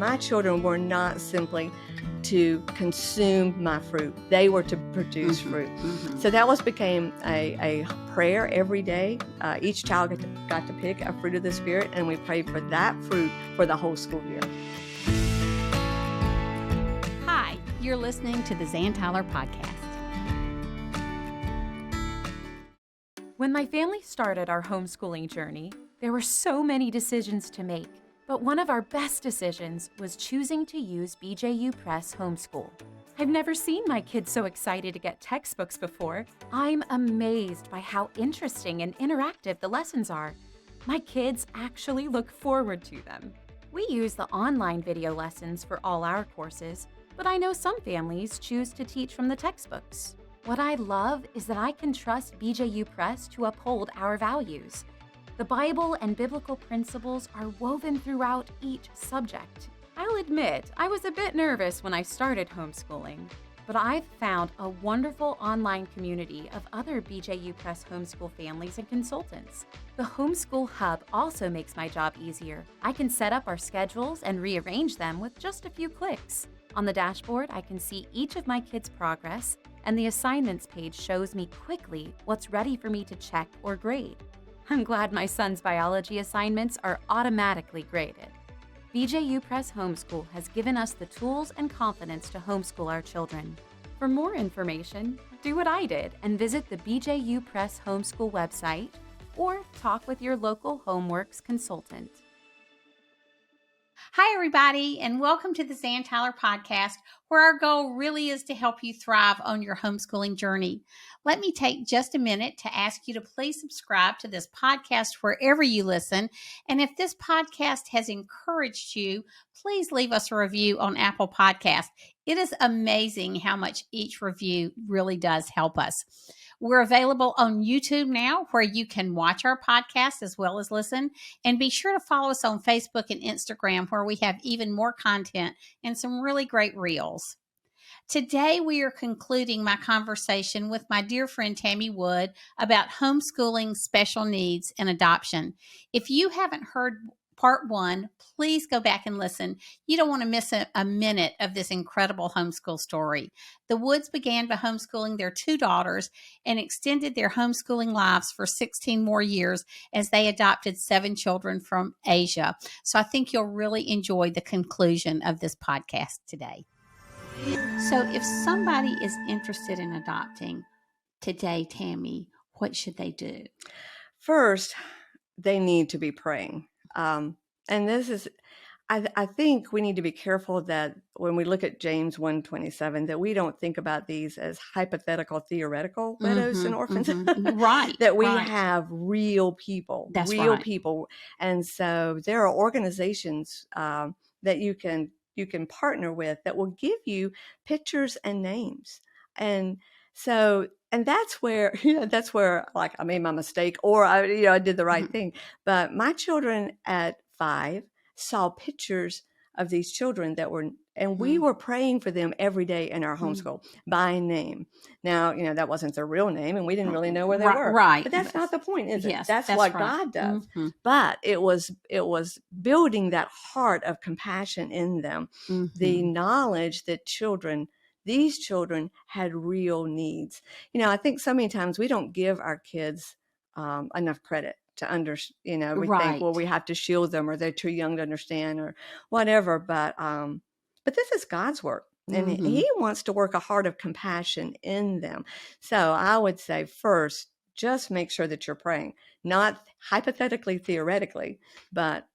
my children were not simply to consume my fruit. They were to produce fruit. So that became a prayer every day. Each child got to pick a fruit of the Spirit, and we prayed for that fruit for the whole school year. Hi, you're listening to the Zan Tyler podcast. When my family started our homeschooling journey, there were so many decisions to make. But one of our best decisions was choosing to use BJU Press Homeschool. I've never seen my kids so excited to get textbooks before. I'm amazed by how interesting and interactive the lessons are. My kids actually look forward to them. We use the online video lessons for all our courses, but I know some families choose to teach from the textbooks. What I love is that I can trust BJU Press to uphold our values. The Bible and biblical principles are woven throughout each subject. I'll admit, I was a bit nervous when I started homeschooling, but I've found a wonderful online community of other BJU Press homeschool families and consultants. The Homeschool Hub also makes my job easier. I can set up our schedules and rearrange them with just a few clicks. On the dashboard, I can see each of my kids' progress, and the assignments page shows me quickly what's ready for me to check or grade. I'm glad my son's biology assignments are automatically graded. BJU Press Homeschool has given us the tools and confidence to homeschool our children. For more information, do what I did and visit the BJU Press Homeschool website or talk with your local HomeWorks consultant. Hi, everybody, and welcome to the Zan Tyler podcast, where our goal really is to help you thrive on your homeschooling journey. Let me take just a minute to ask you to please subscribe to this podcast wherever you listen. And if this podcast has encouraged you, please leave us a review on Apple Podcasts. It is amazing how much each review really does help us. We're available on YouTube now, where you can watch our podcast as well as listen. And be sure to follow us on Facebook and Instagram, where we have even more content and some really great reels. Today, we are concluding my conversation with my dear friend Tammy Wood about homeschooling, special needs, and adoption. If you haven't heard part one, please go back and listen. You don't want to miss a minute of this incredible homeschool story. The Woods began by homeschooling their two daughters and extended their homeschooling lives for 16 more years as they adopted 7 children from Asia. So I think you'll really enjoy the conclusion of this podcast today. So if somebody is interested in adopting today, Tammy, what should they do? First, they need to be praying. And this is, I think we need to be careful that when we look at James 1:27, that we don't think about these as hypothetical, theoretical widows and orphans. Right. That we have real people. That's real right. people. And so there are organizations that you can partner with that will give you pictures and names. And so, and that's where, like I made my mistake, or I did the right thing. But my children at 5 saw pictures of these children that were, and we were praying for them every day in our homeschool by name. Now, that wasn't their real name, and we didn't really know where they were. Right. But that's not the point, is it? Yes, That's right. what God does. But it was building that heart of compassion in them, the knowledge that these children had real needs. I think so many times we don't give our kids enough credit to understand. We think, well, we have to shield them, or they're too young to understand, or whatever. But this is God's work, and He wants to work a heart of compassion in them. So I would say, first, just make sure that you're praying, not hypothetically, theoretically, but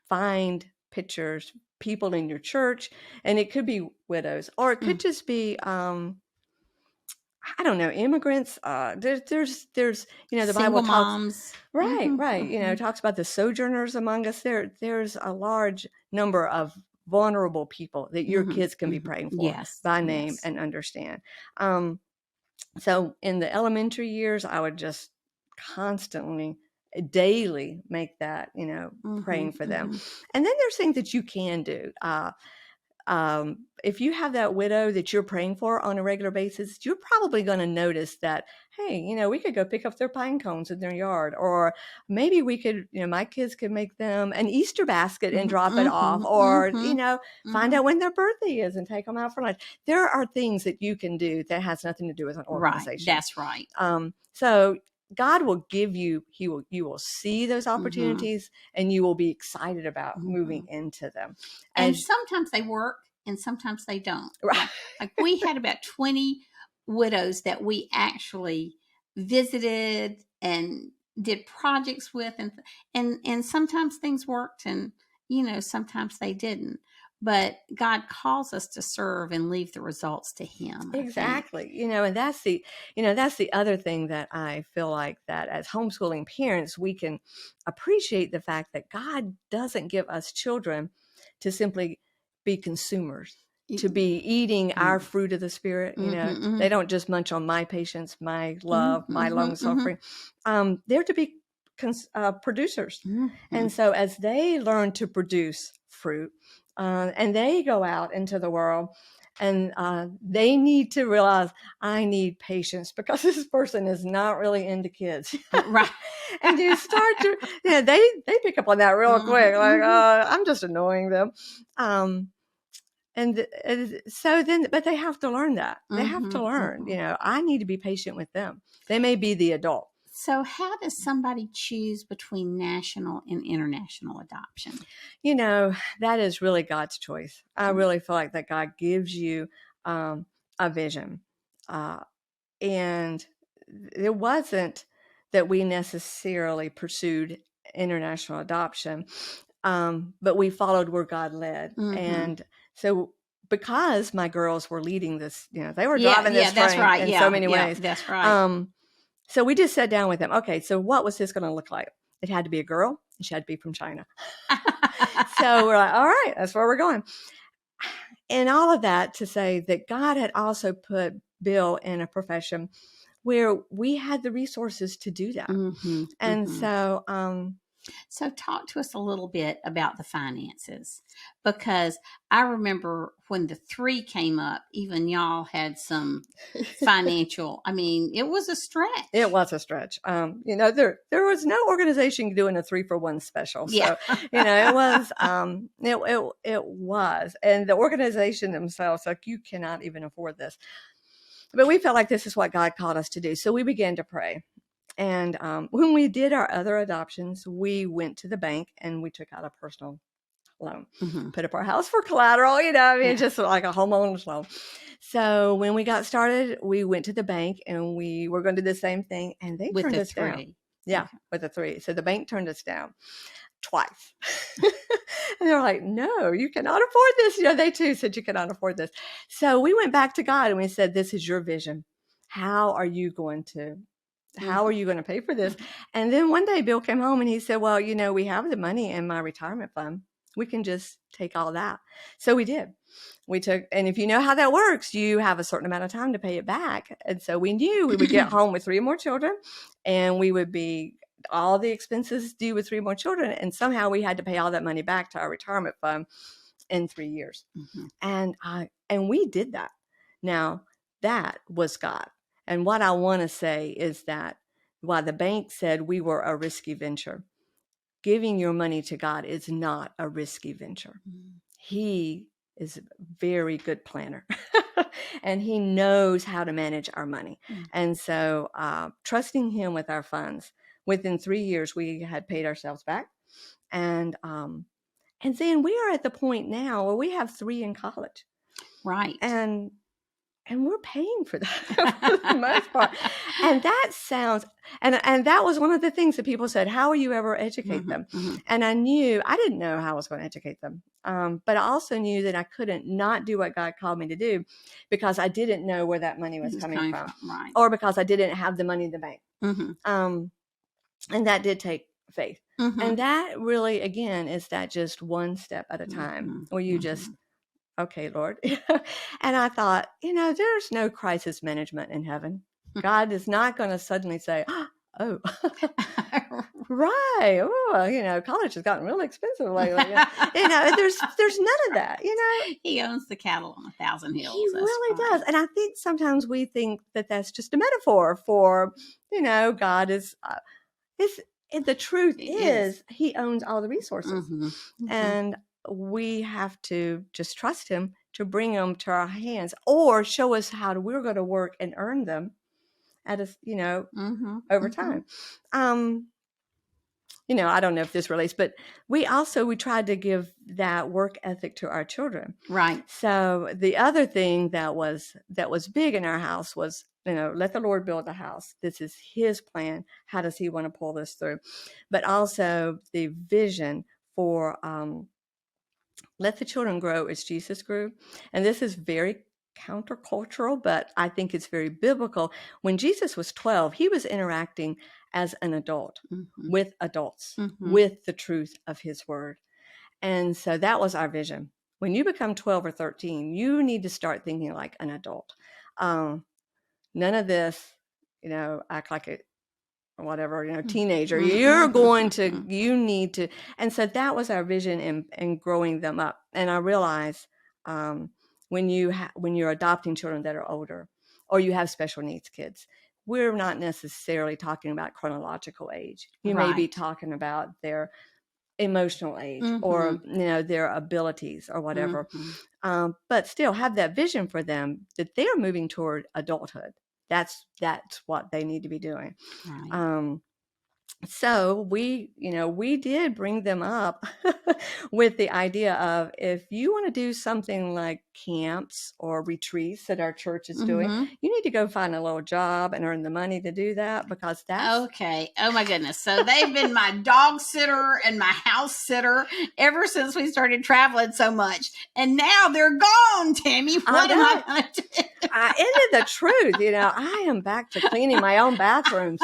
find pictures, people in your church, and it could be widows, or it could just be I don't know, immigrants. There's the Single Bible talks, moms. Right. Talks about the sojourners among us. There's a large number of vulnerable people that your kids can be praying for by name and understand. So in the elementary years, I would just constantly, daily make that, praying for them. And then there's things that you can do. if you have that widow that you're praying for on a regular basis, you're probably going to notice that, hey, we could go pick up their pine cones in their yard, or maybe we could, my kids could make them an Easter basket and drop it off, or, find out when their birthday is and take them out for lunch. There are things that you can do that has nothing to do with an organization. Right. That's right. So God will give you, you will see those opportunities and you will be excited about moving into them. And sometimes they work and sometimes they don't. Right. Like we had about 20 widows that we actually visited and did projects with, and sometimes things worked and, sometimes they didn't. But God calls us to serve and leave the results to Him. Exactly. And that's the other thing that I feel like that as homeschooling parents, we can appreciate the fact that God doesn't give us children to simply be consumers, to be eating our fruit of the Spirit. They don't just munch on my patience, my love, my long suffering. They're to be producers. And so as they learn to produce fruit, and they go out into the world, and they need to realize, I need patience because this person is not really into kids. Right. And you start to, they pick up on that real quick. Like, I'm just annoying them. And so then, but they have to learn that. They have to learn, I need to be patient with them. They may be the adult. So how does somebody choose between national and international adoption? That is really God's choice. I really feel like that God gives you a vision. And it wasn't that we necessarily pursued international adoption, but we followed where God led. And so because my girls were leading this, they were driving this train in so many ways. That's right. So we just sat down with them. Okay, so what was this going to look like? It had to be a girl, and she had to be from China. So we're like, all right, that's where we're going. And all of that to say that God had also put Bill in a profession where we had the resources to do that. And so talk to us a little bit about the finances, because I remember when the 3 came up, even y'all had some financial, it was a stretch. It was a stretch. There was no organization doing a 3-for-1 special. So, it was, it was, and the organization themselves, like, you cannot even afford this. But we felt like this is what God called us to do. So we began to pray. And when we did our other adoptions, we went to the bank and we took out a personal loan, put up our house for collateral, just like a homeowner's loan. So when we got started, we went to the bank and we were going to do the same thing, and they turned us down. Yeah, with a 3. So the bank turned us down twice. And they're like, no, you cannot afford this. They too said you cannot afford this. So we went back to God and we said, this is your vision. How are you going to pay for this? And then one day Bill came home and he said, well, we have the money in my retirement fund. We can just take all that. So we did. And if you know how that works, you have a certain amount of time to pay it back. And so we knew we would get home with 3 more children, and we would be all the expenses due with 3 more children. And somehow we had to pay all that money back to our retirement fund in 3 years. And we did that. Now that was God. And what I want to say is that while the bank said we were a risky venture, giving your money to God is not a risky venture. He is a very good planner and he knows how to manage our money. And so trusting him with our funds, within 3 years, we had paid ourselves back. And then we are at the point now where we have 3 in college. Right. And we're paying for that for the most part. And that sounds, and that was one of the things that people said, how will you ever educate them? And I didn't know how I was going to educate them. But I also knew that I couldn't not do what God called me to do because I didn't know where that money was coming from. Right. Or because I didn't have the money in the bank. And that did take faith. And that really, again, is that just one step at a time where you just, okay, Lord. And I thought, there's no crisis management in heaven. God is not going to suddenly say, oh, Right. Oh, college has gotten really expensive lately. There's none of that. He owns the cattle on 1,000 hills. He That's really fine. does. And I think sometimes we think that that's just a metaphor for, God is, the truth is he owns all the resources. And we have to just trust him to bring them to our hands or show us how we're going to work and earn them at over time. I don't know if this relates, but we tried to give that work ethic to our children. Right. So the other thing that was big in our house was, let the Lord build the house. This is his plan. How does he want to pull this through? But also the vision for, let the children grow as Jesus grew. And this is very countercultural, but I think it's very biblical. When Jesus was 12, he was interacting as an adult with adults, with the truth of his word. And so that was our vision. When you become 12 or 13, you need to start thinking like an adult. None of this, act like it, whatever, teenager. You need to. And so that was our vision in growing them up. And I realize when you're adopting children that are older, or you have special needs kids, we're not necessarily talking about chronological age. You may be talking about their emotional age or their abilities or whatever, but still have that vision for them that they're moving toward adulthood. That's what they need to be doing. Right. So we did bring them up with the idea of, if you want to do something like camps or retreats that our church is doing, you need to go find a little job and earn the money to do that, because that's okay. Oh my goodness. So they've been my dog sitter and my house sitter ever since we started traveling so much. And now they're gone, Tammy. What am I going to do? Isn't the truth? I am back to cleaning my own bathrooms.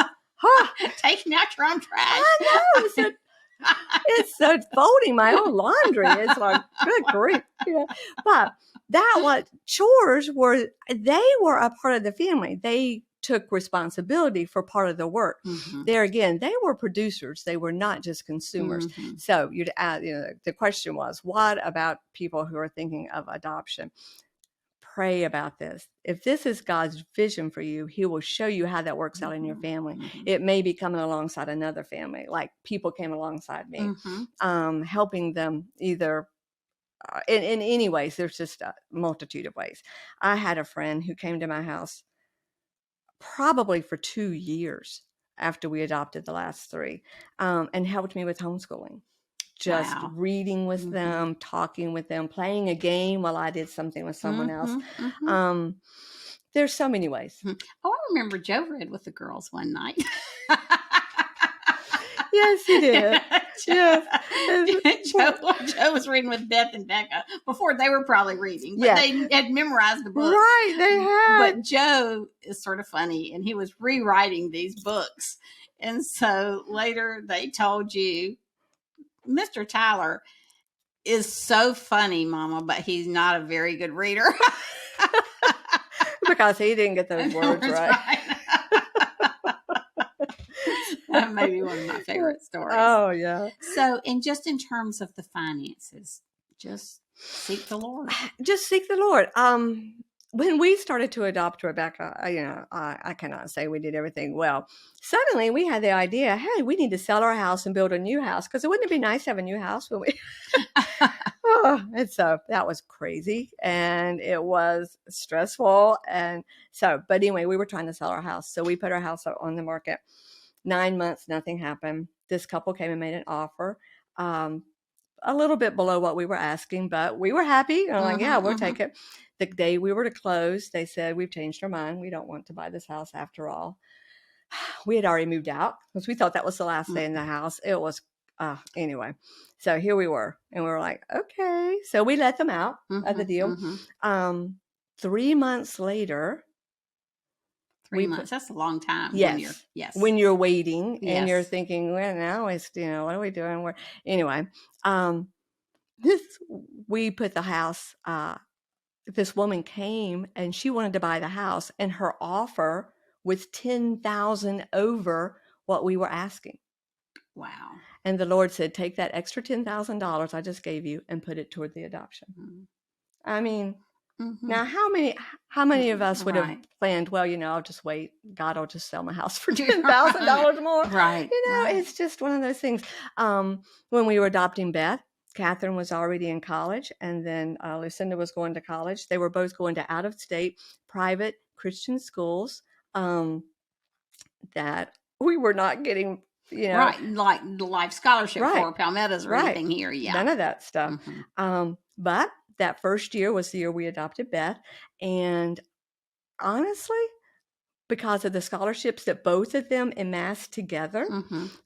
Taking out your own trash. I know. It's so folding my own laundry. It's like, good grief. But chores were a part of the family. They took responsibility for part of the work. There again, they were producers. They were not just consumers. So you'd add, the question was, what about people who are thinking of adoption? Pray about this. If this is God's vision for you, he will show you how that works out in your family. It may be coming alongside another family, like people came alongside me, helping them either in any ways. There's just a multitude of ways. I had a friend who came to my house probably for 2 years after we adopted the last 3, and helped me with homeschooling. Just reading with them, talking with them, playing a game while I did something with someone else. There's so many ways. Oh, I remember Joe read with the girls one night. Yes, he did. Yes. Joe was reading with Beth and Becca before they were probably reading, but they had memorized the book. Right, they had. But Joe is sort of funny, and he was rewriting these books. And so later they told you, Mr. Tyler is so funny, Mama, but he's not a very good reader. Because he didn't get those words right. That may be one of my favorite stories. Oh, yeah. So, and just in terms of the finances, just seek the Lord. Just seek the Lord. When we started to adopt Rebecca, I cannot say we did everything well. Suddenly we had the idea, hey, we need to sell our house and build a new house, because it wouldn't be nice to have a new house when we... And so that was crazy, and it was stressful. And so, but anyway, we were trying to sell our house. So we put our house on the market. 9 months, nothing happened. This couple came and made an offer. A little bit below what we were asking, but we were happy. I'm like, yeah, we'll take it. The day we were to close, they said, we've changed our mind. We don't want to buy this house after all. We had already moved out because we thought that was the last day in the house. It was, anyway. So here we were, and we were like, okay. So we let them out of the deal. 3 months later, 3 months. That's a long time. Yes. When you're waiting and you're thinking, well, now it's, what are we doing? Anyway, we put the house, this woman came and she wanted to buy the house, and her offer was $10,000 over what we were asking. Wow. And the Lord said, take that extra $10,000 I just gave you and put it toward the adoption. I mean, now how many of us would have planned, well, I'll just wait. God will just sell my house for $10,000 more. Right. It's just one of those things. When we were adopting Beth, Catherine was already in college, and then Lucinda was going to college. They were both going to out-of-state private Christian schools that we were not getting, right, like the Life Scholarship for Palmettos or anything here. Yeah, none of that stuff. But that first year was the year we adopted Beth, and honestly, because of the scholarships that both of them amassed together,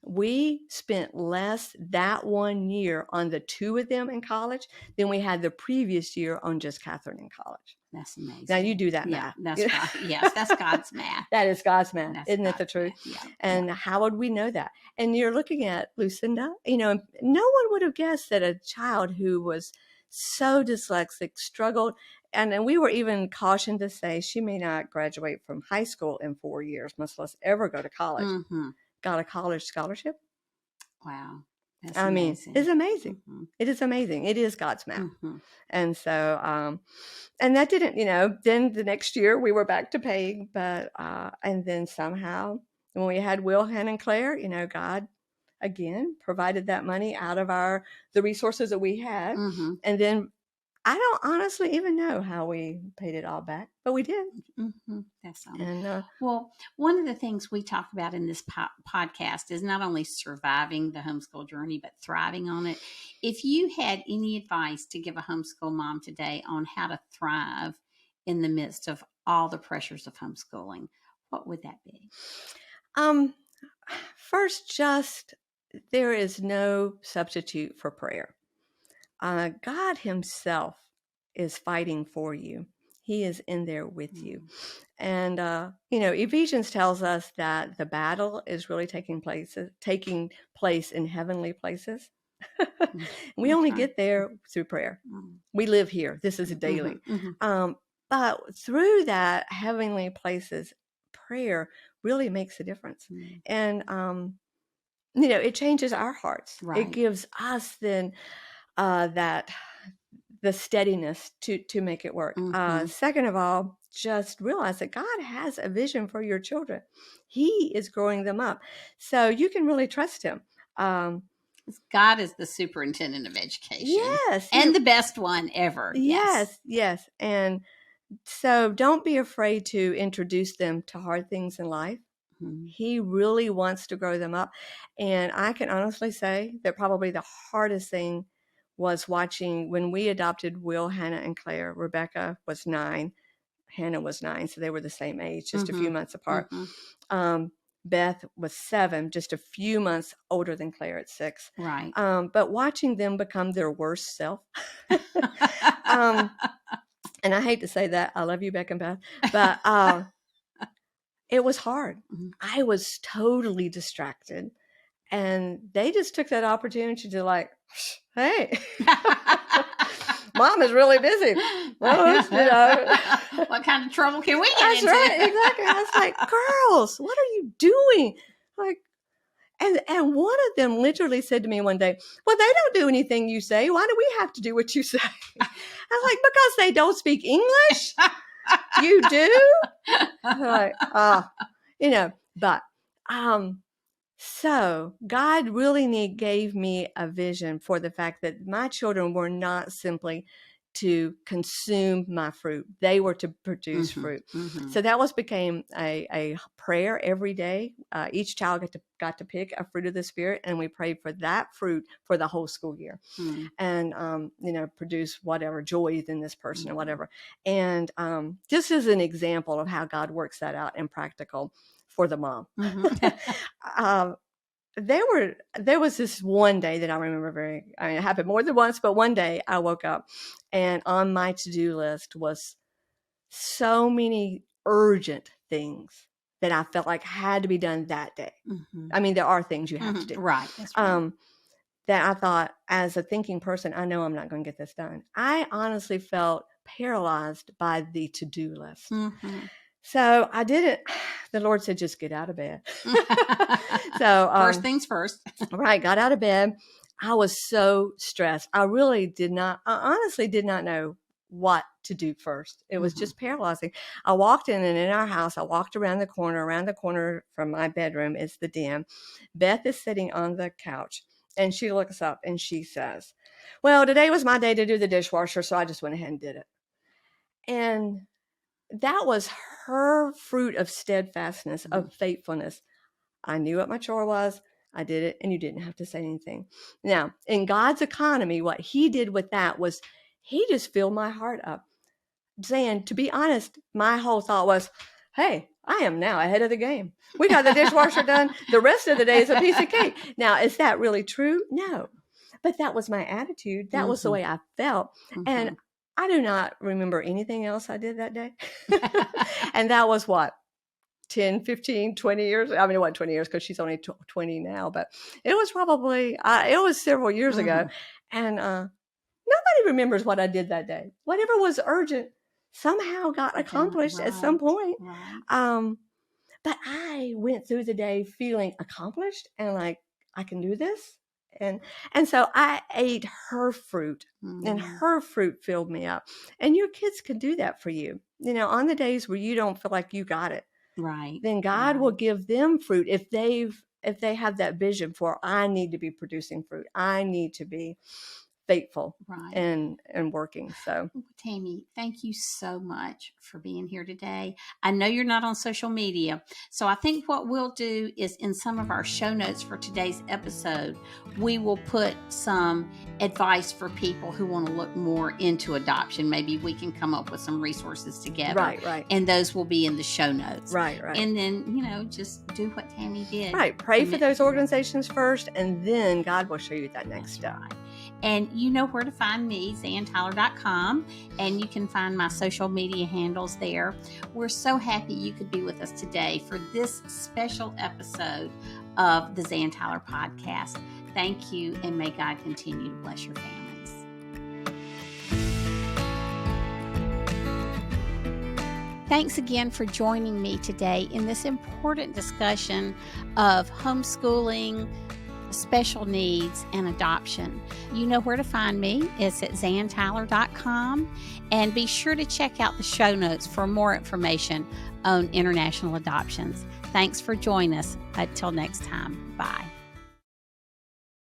we spent less that one year on the two of them in college than we had the previous year on just Catherine in college. That's amazing. Now you do that math. That's right. Yes, that's God's math. That is God's math. Isn't it the God's truth? math. Yeah. And how would we know that? And you're looking at Lucinda, no one would have guessed that a child who was so dyslexic struggled. And we were even cautioned to say she may not graduate from high school in 4 years, much less ever go to college. Got a college scholarship. Wow. That's amazing. It's amazing. It is amazing. It is God's math. And so, and that didn't, then the next year we were back to paying, but, and then somehow when we had Will, Hannah, and Claire, God again provided that money out of the resources that we had. And then I don't honestly even know how we paid it all back, but we did. That's awesome. And, well, one of the things we talk about in this podcast is not only surviving the homeschool journey, but thriving on it. If you had any advice to give a homeschool mom today on how to thrive in the midst of all the pressures of homeschooling, what would that be? First, there is no substitute for prayer. God himself is fighting for you. He is in there with you. And, Ephesians tells us that the battle is really taking place in heavenly places. We only get there through prayer. We live here. This is daily. But through that heavenly places, prayer really makes a difference. And, it changes our hearts. Right. It gives us then the steadiness to make it work. Second of all, just realize that God has a vision for your children. He is growing them up. So you can really trust him. God is the superintendent of education. Yes. And the best one ever. Yes. And so don't be afraid to introduce them to hard things in life. He really wants to grow them up. And I can honestly say that probably the hardest thing was watching when we adopted Will, Hannah, and Claire. Rebecca was 9. Hannah was 9. So they were the same age, just a few months apart. Beth was 7, just a few months older than Claire at 6. Right. But watching them become their worst self. And I hate to say that. I love you, Beck and Beth. But it was hard. I was totally distracted. And they just took that opportunity to hey, Mom is really busy. Well, what kind of trouble can we get That's into? Right, exactly. I was like, girls, what are you doing? And one of them literally said to me one day, well, they don't do anything you say. Why do we have to do what you say? I was like, because they don't speak English. You do? But so God really gave me a vision for the fact that my children were not simply to consume my fruit. They were to produce fruit. So that became a prayer every day. Each child got to pick a fruit of the Spirit, and we prayed for that fruit for the whole school year. And, produce whatever joy in this person or whatever. And just as an example of how God works that out in practical for the mom. There was this one day that I remember it happened more than once, but one day I woke up and on my to-do list was so many urgent things that I felt like had to be done that day. I mean, there are things you have to do. Right. That's right. That I thought, as a thinking person, I know I'm not going to get this done. I honestly felt paralyzed by the to-do list. So I didn't, the Lord said, just get out of bed. So first things first. Right. Got out of bed. I was so stressed. I honestly did not know what to do first. It was just paralyzing. I walked in, and in our house, I walked around the corner from my bedroom is the den. Beth is sitting on the couch, and she looks up and she says, well, today was my day to do the dishwasher, so I just went ahead and did it. And that was her fruit of steadfastness, of faithfulness. I knew what my chore was. I did it, and you didn't have to say anything. Now, in God's economy, what he did with that was he just filled my heart up. Zan, to be honest, my whole thought was, hey, I am now ahead of the game. We got the dishwasher done. The rest of the day is a piece of cake. Now, is that really true? No. But that was my attitude. That was the way I felt. And I do not remember anything else I did that day. And that was what? 10, 15, 20 years. I mean, it wasn't 20 years because she's only 20 now, but it was probably, it was several years ago. And nobody remembers what I did that day. Whatever was urgent somehow got accomplished at some point. But I went through the day feeling accomplished and like, I can do this. And so I ate her fruit, and her fruit filled me up. And your kids can do that for you. You know, on the days where you don't feel like you got it. Right. Then God will give them fruit if they have that vision for, I need to be producing fruit. I need to be faithful and working. So Tammy, thank you so much for being here today. I know you're not on social media, so I think what we'll do is in some of our show notes for today's episode, we will put some advice for people who want to look more into adoption. Maybe we can come up with some resources together. Right. And those will be in the show notes. Right. And then, just do what Tammy did. Right. Pray for those organizations first, and then God will show you that next step. Right. And you know where to find me, ZanTyler.com, and you can find my social media handles there. We're so happy you could be with us today for this special episode of the Zan Tyler podcast. Thank you, and may God continue to bless your families. Thanks again for joining me today in this important discussion of homeschooling, special needs, and adoption. You know where to find me. It's at ZanTyler.com. And be sure to check out the show notes for more information on international adoptions. Thanks for joining us. Until next time. Bye.